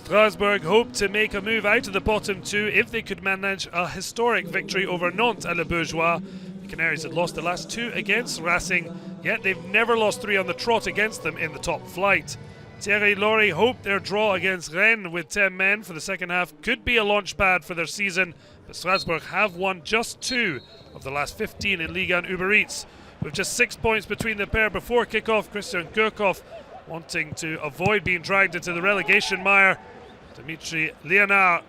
Strasbourg hope to make a move out of the bottom two if they could manage a historic victory over Nantes at Le Bourgeois. The Canaries had lost the last two against Racing, yet they've never lost three on the trot against them in the top flight. Thierry Laurie hope their draw against Rennes with 10 men for the second half could be a launch pad for their season, but Strasbourg have won just 2 of the last 15 in Ligue 1 Uber Eats. With just 6 points between the pair before kickoff, Christian Gurkov wanting to avoid being dragged into the relegation mire. Dimitri LIENARD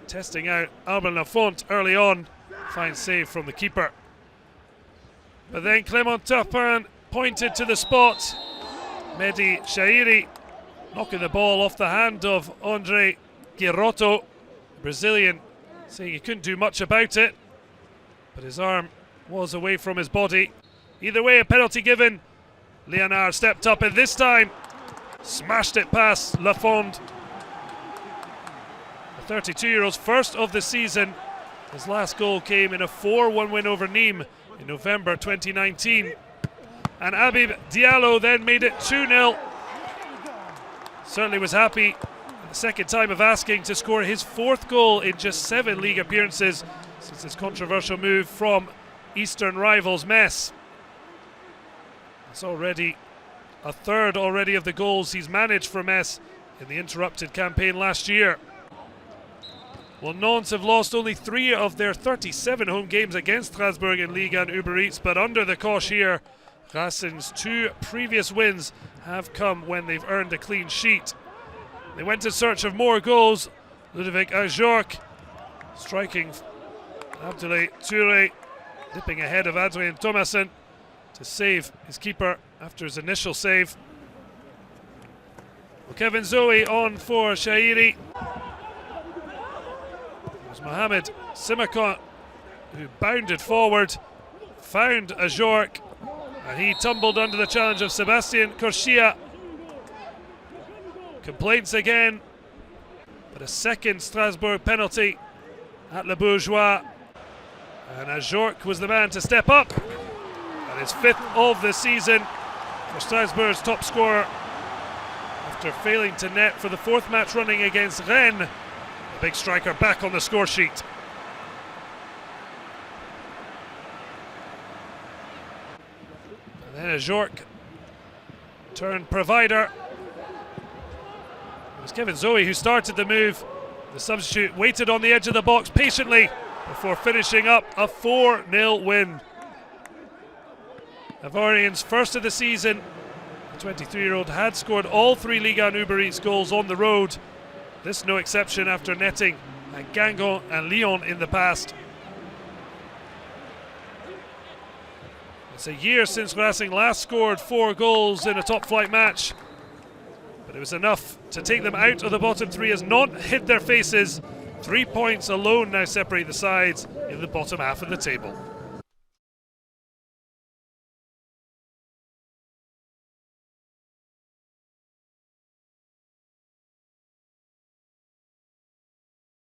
testing out Alban LAFONT early on. Fine save from the keeper. But then Clément Turpin pointed to the spot. Mehdi Shairi knocking the ball off the hand of André Girotto, Brazilian, saying he couldn't do much about it, but his arm was away from his body. Either way, a penalty given. LIENARD stepped up and this time smashed it past LAFONT. The 32-year-old's first of the season. His last goal came in a 4-1 win over Nîmes in November 2019. And Habib Diallo then made it 2-0. Certainly was happy the second time of asking to score his 4th goal in just 7 league appearances since his controversial move from Eastern rivals Metz. It's already a third already of the goals he's managed for Metz in the interrupted campaign last year. Well, Nantes have lost only 3 of their 37 home games against Strasbourg in Ligue 1 Uber Eats, but under the CORCHIA, Racing's 2 previous wins have come when they've earned a clean sheet. They went in search of more goals. Ludovic AJORQUE striking Abdoulaye TOURE, dipping ahead of Adrien Thomassen to save his keeper after his initial save. Well, Kévin ZOHI on for Shairi. It was Mohamed Simakon who bounded forward, found AJORQUE, and he tumbled under the challenge of Sébastien CORCHIA. Complaints again, but a second Strasbourg penalty at Le Bourgeois. And AJORQUE was the man to step up. And his 5th of the season for Strasbourg's top scorer after failing to net for the 4th match running against Rennes. The big striker back on the score sheet. And then AJORQUE turned provider. It was Kévin ZOHI who started the move. The substitute waited on the edge of the box patiently before finishing up a 4-0 win. Ivorian's first of the season. The 23-year-old had scored all 3 Ligue 1 Uber Eats goals on the road. This no exception after netting at Guingamp and Lyon in the past. It's a year since Racing last scored 4 goals in a top-flight match, but it was enough to take them out of the bottom 3 as Nantes hid their faces. 3 points alone now separate the sides in the bottom half of the table.